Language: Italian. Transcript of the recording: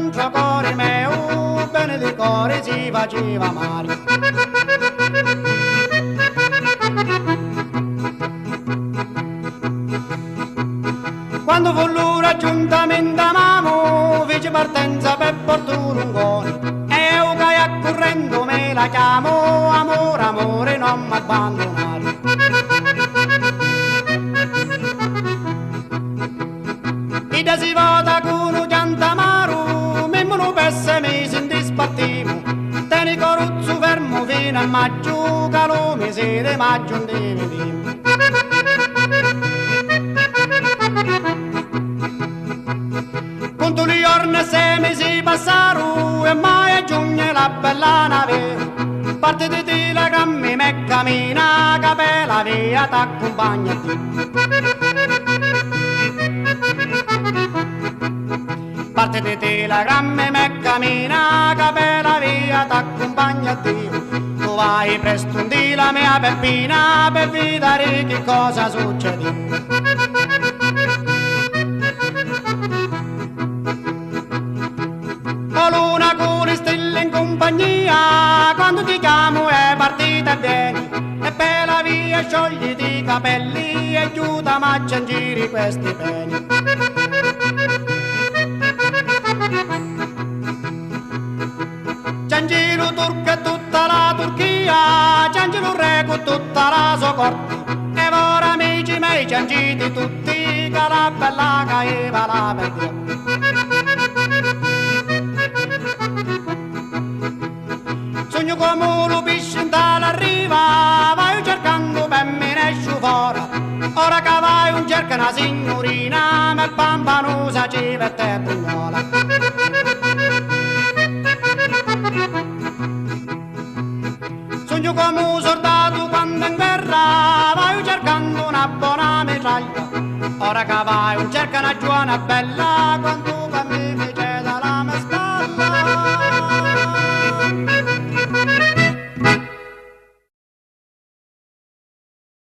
contro cuore mio, bene di cuore si faceva male. Quando fu l'ora giuntamente amamo, fece partenza per Porto Lungone, e io che accorrendo me la chiamo, amore, amore, non mi abbandonare. Ida si vota con un pianto amaro, memmo non pesse mi senti spartivo, teni coruzzo fermo fino a maggio, che lo mese di maggio non ti vediamo. Conto gli giorni e 6 mesi passarono e mai a giugno la bella nave, parte di telegrammi me cammina, capella via t'accompagna a te. Parte di telegrammi me cammina, capella via t'accompagna a te. Tu vai presto un dì la mia Peppina per vedere che cosa succede. O luna con le stelle in compagnia, quando ti chiamo è partita e vieni, e per la via sciogliti i capelli e aiutami a ciangire questi peni. Ciangelo turco e tutta la Turchia, ciangelo re con tutta la sua corte, e ora amici miei ciangiti tutti, che la bella caeva la perdiamo. Sogno come un pesce in tale riva, vai cercando per me ne esce fuori, ora che vai un cerca una signorina, ma il pampanosa ci vette brugnola. Sogno come un soldato quando in guerra, vai cercando una buona mitraglia, ora che vai un cerca una giovane bella, quando